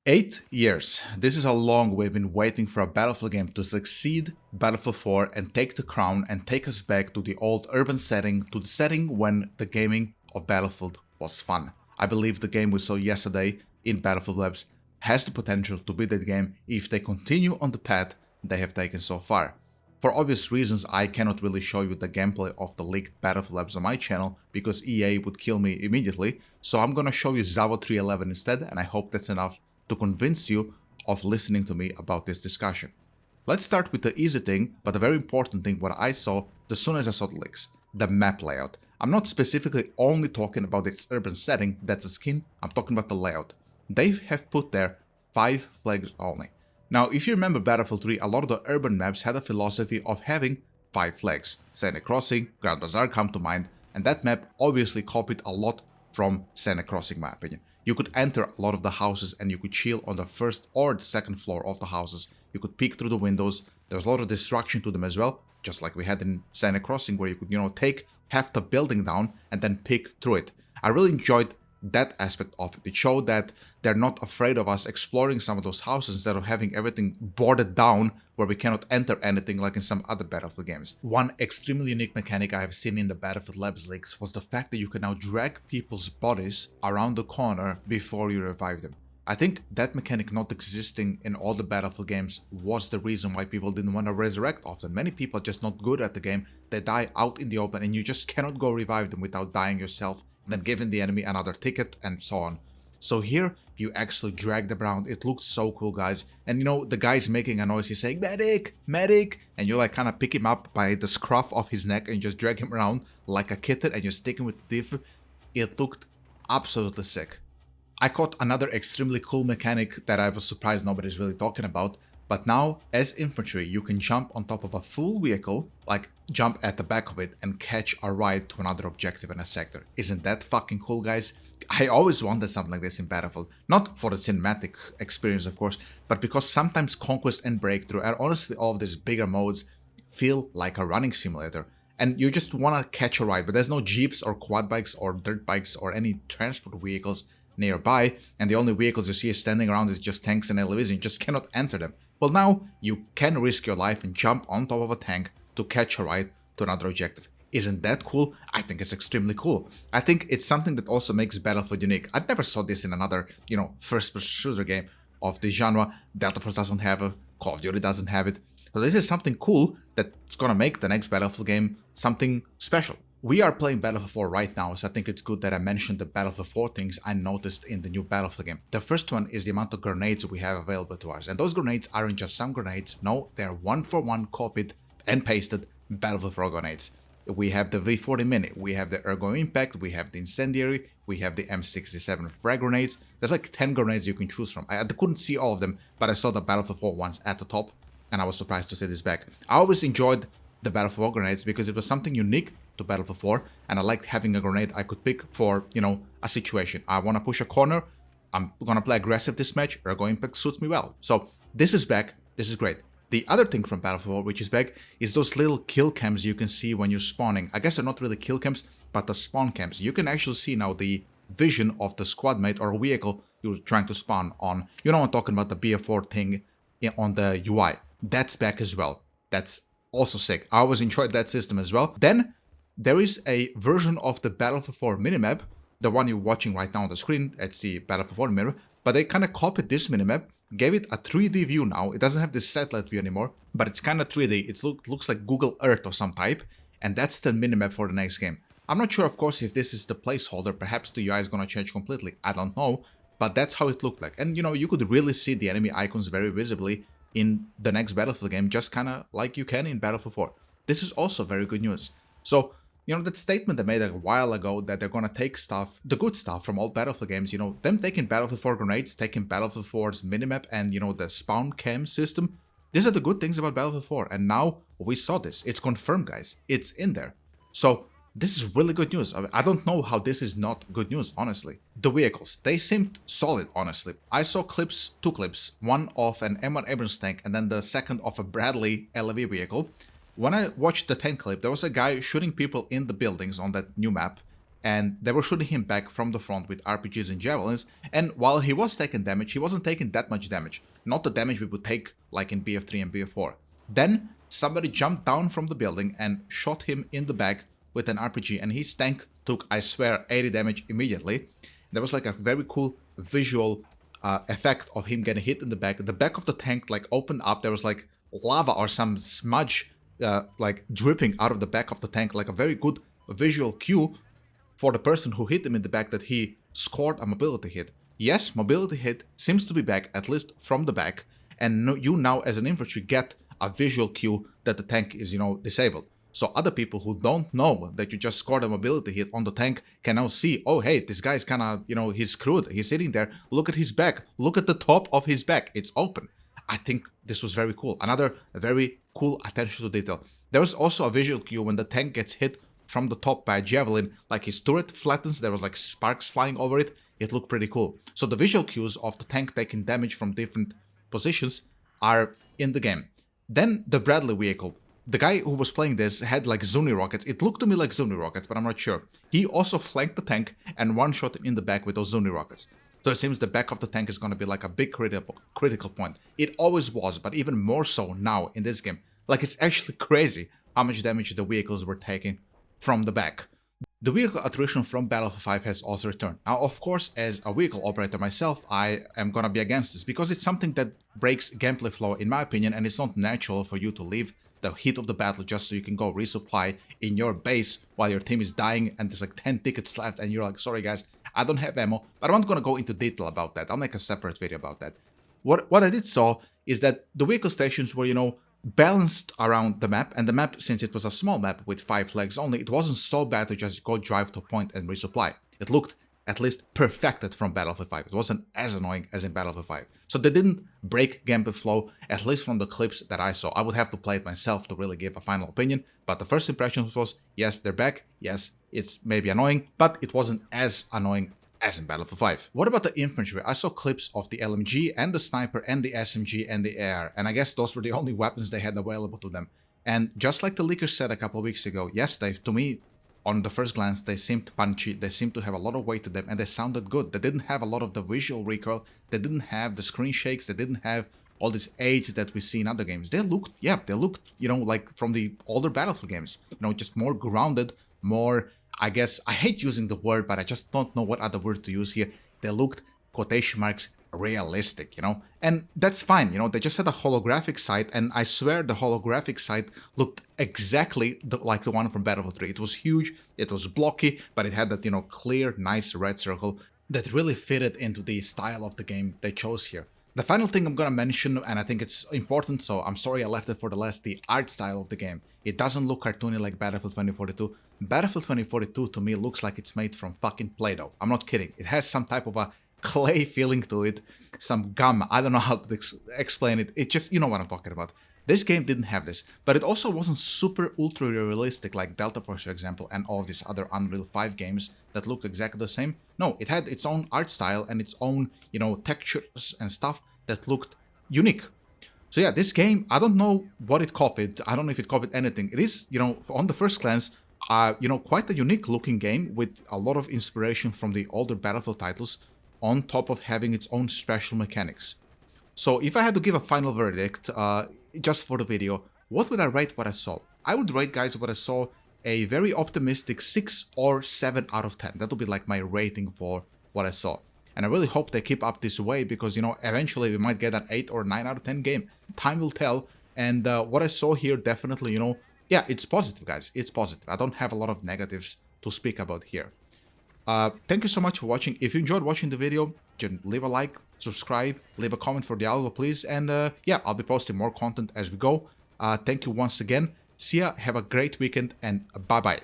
8 years. This is how long we've been waiting for a Battlefield game to succeed Battlefield 4 and take the crown and take us back to the old urban setting, to the setting when the gaming of Battlefield was fun. I believe the game we saw yesterday in Battlefield Labs has the potential to be that game if they continue on the path they have taken so far. For obvious reasons, I cannot really show you the gameplay of the leaked Battlefield Labs on my channel because EA would kill me immediately, so I'm gonna show you Zavo 311 instead, and I hope that's enough to convince you of listening to me about this discussion. Let's start with the easy thing, but a very important thing what I saw as soon as I saw the leaks. The map layout. I'm not specifically only talking about its urban setting, that's a skin, I'm talking about the layout. They have put there 5 flags only. Now, if you remember Battlefield 3, a lot of the urban maps had a philosophy of having 5 flags. Santa Crossing, Grand Bazaar come to mind, and that map obviously copied a lot from Santa Crossing, in my opinion. You could enter a lot of the houses and you could chill on the first or the second floor of the houses. You could peek through the windows. There was a lot of destruction to them as well, just like we had in Santa Crossing, where you could, take half the building down and then peek through it. I really enjoyed that aspect of it. It showed that they're not afraid of us exploring some of those houses instead of having everything boarded down where we cannot enter anything like in some other Battlefield games. One extremely unique mechanic I have seen in the Battlefield Labs leaks was the fact that you can now drag people's bodies around the corner before you revive them. I think that mechanic not existing in all the Battlefield games was the reason why people didn't want to resurrect often. Many people are just not good at the game. They die out in the open and you just cannot go revive them without dying yourself, then giving the enemy another ticket and so on. So here you actually drag them around. It looks so cool, guys. And the guy's making a noise. He's saying medic, medic, and you like kind of pick him up by the scruff of his neck and just drag him around like a kitten and you stick him with the diff. It looked absolutely sick. I caught another extremely cool mechanic that I was surprised nobody's really talking about. But now, as infantry, you can jump on top of a full vehicle, like jump at the back of it and catch a ride to another objective in a sector. Isn't that fucking cool, guys? I always wanted something like this in Battlefield. Not for the cinematic experience, of course, but because sometimes Conquest and Breakthrough, and honestly all of these bigger modes, feel like a running simulator. And you just want to catch a ride, but there's no jeeps or quad bikes or dirt bikes or any transport vehicles nearby, and the only vehicles you see standing around is just tanks and LEVs, and you just cannot enter them. Well, now you can risk your life and jump on top of a tank to catch a ride to another objective. Isn't that cool? I think it's extremely cool. I think it's something that also makes Battlefield unique. I never saw this in another, first-person shooter game of this genre. Delta Force doesn't have it, Call of Duty doesn't have it. So this is something cool that's gonna make the next Battlefield game something special. We are playing Battlefield 4 right now, so I think it's good that I mentioned the Battlefield 4 things I noticed in the new Battlefield game. The first one is the amount of grenades we have available to us, and those grenades aren't just some grenades, no, they're one-for-one copied and pasted Battlefield 4 grenades. We have the V40 Mini, we have the Ergo Impact, we have the Incendiary, we have the M67 frag grenades. There's like 10 grenades you can choose from. I couldn't see all of them, but I saw the Battlefield 4 ones at the top, and I was surprised to see this back. I always enjoyed the Battlefield 4 grenades because it was something unique to Battlefield 4, and I liked having a grenade I could pick for, a situation. I want to push a corner, I'm gonna play aggressive this match, Ergo Impact suits me well. So this is back, this is great. The other thing from Battlefield 4 which is back is those little kill cams you can see when you're spawning. I guess they're not really kill cams, but the spawn cams. You can actually see now the vision of the squad mate or vehicle you're trying to spawn on. I'm talking about the BF4 thing on the UI. That's back as well. That's also sick. I always enjoyed that system as well. Then there is a version of the Battlefield 4 minimap, the one you're watching right now on the screen. It's the Battlefield 4 minimap, but they kind of copied this minimap, gave it a 3D view now. It doesn't have this satellite view anymore, but it's kind of 3D. It looks like Google Earth or some type, and that's the minimap for the next game. I'm not sure, of course, if this is the placeholder. Perhaps the UI is going to change completely. I don't know, but that's how it looked like. And, you could really see the enemy icons very visibly in the next Battlefield game, just kind of like you can in Battlefield 4. This is also very good news. So, that statement they made a while ago that they're gonna take stuff, the good stuff from all Battlefield games, them taking Battlefield 4 grenades, taking Battlefield 4's minimap and, the spawn cam system, these are the good things about Battlefield 4. And now we saw this. It's confirmed, guys. It's in there. So this is really good news. I don't know how this is not good news, honestly. The vehicles, they seemed solid, honestly. I saw two clips, one of an M1 Abrams tank and then the second of a Bradley LEV vehicle. When I watched the tank clip, there was a guy shooting people in the buildings on that new map, and they were shooting him back from the front with RPGs and javelins, and while he was taking damage, he wasn't taking that much damage. Not the damage we would take like in BF3 and BF4. Then somebody jumped down from the building and shot him in the back with an RPG, and his tank took, I swear, 80 damage immediately. There was like a very cool visual effect of him getting hit in the back. The back of the tank like opened up. There was like lava or some smudge like dripping out of the back of the tank, like a very good visual cue for the person who hit him in the back that he scored a mobility hit. Yes, mobility hit seems to be back, at least from the back, and you now as an infantry get a visual cue that the tank is, disabled. So other people who don't know that you just scored a mobility hit on the tank can now see, oh hey, this guy is kind of, he's screwed. He's sitting there. Look at his back. Look at the top of his back. It's open. I think this was very cool. Another very cool attention to detail. There was also a visual cue when the tank gets hit from the top by a javelin, like his turret flattens, there was like sparks flying over it. It looked pretty cool. So the visual cues of the tank taking damage from different positions are in the game. Then the Bradley vehicle. The guy who was playing this had like Zuni rockets. It looked to me like Zuni rockets, but I'm not sure. He also flanked the tank and one-shot him in the back with those Zuni rockets. So it seems the back of the tank is going to be like a big critical point. It always was, but even more so now in this game. Like, it's actually crazy how much damage the vehicles were taking from the back. The vehicle attrition from Battlefield 5 has also returned. Now, of course, as a vehicle operator myself, I am gonna be against this, because it's something that breaks gameplay flow in my opinion, and it's not natural for you to leave the heat of the battle just so you can go resupply in your base while your team is dying and there's like 10 tickets left and you're like, sorry guys, I don't have ammo. But I'm not gonna go into detail about that. I'll make a separate video about that. What I did saw is that the vehicle stations were, balanced around the map, and the map, since it was a small map with 5 flags only, it wasn't so bad to just go drive to a point and resupply. It looked at least perfected from Battlefield 5. It wasn't as annoying as in Battlefield 5. So they didn't break gameplay flow, at least from the clips that I saw. I would have to play it myself to really give a final opinion, but the first impression was, yes, they're back, yes, it's maybe annoying, but it wasn't as annoying as in Battlefield 5. What about the infantry? I saw clips of the LMG and the sniper and the SMG and the AR, and I guess those were the only weapons they had available to them. And just like the leakers said a couple of weeks ago, yes, to me, on the first glance, they seemed punchy, they seemed to have a lot of weight to them, and they sounded good. They didn't have a lot of the visual recoil, they didn't have the screen shakes, they didn't have all these aids that we see in other games. They looked, like from the older Battlefield games, just more grounded, more, I guess, I hate using the word, but I just don't know what other word to use here. They looked, quotation marks, realistic, and that's fine. They just had a holographic sight, and I swear the holographic sight looked exactly like the one from Battlefield 3. It was huge, it was blocky, but it had that, clear, nice red circle that really fitted into the style of the game they chose here. The final thing I'm gonna mention, and I think it's important, so I'm sorry I left it for the last, the art style of the game. It doesn't look cartoony like Battlefield 2042. Battlefield 2042 to me looks like it's made from fucking Play-Doh. I'm not kidding. It has some type of a clay feeling to it, some gum. I don't know how to explain it. It just, you know what I'm talking about. This game didn't have this, but it also wasn't super ultra realistic like Delta Force, for example, and all these other Unreal 5 games that looked exactly the same. No, it had its own art style and its own, textures and stuff that looked unique. So yeah, this game, I don't know what it copied. I don't know if it copied anything. It is, on the first glance, quite a unique looking game with a lot of inspiration from the older Battlefield titles, on top of having its own special mechanics. So if I had to give a final verdict, just for the video, what would I rate what I saw? I would rate, guys, what I saw a very optimistic 6 or 7 out of 10. That would be like my rating for what I saw. And I really hope they keep up this way, because, eventually we might get an 8 or 9 out of 10 game. Time will tell. And what I saw here definitely, yeah, it's positive, guys. It's positive. I don't have a lot of negatives to speak about here. Thank you so much for watching. If you enjoyed watching the video, just leave a like, subscribe, leave a comment for the algo, please. And yeah, I'll be posting more content as we go. Thank you once again. See ya, have a great weekend, and bye-bye.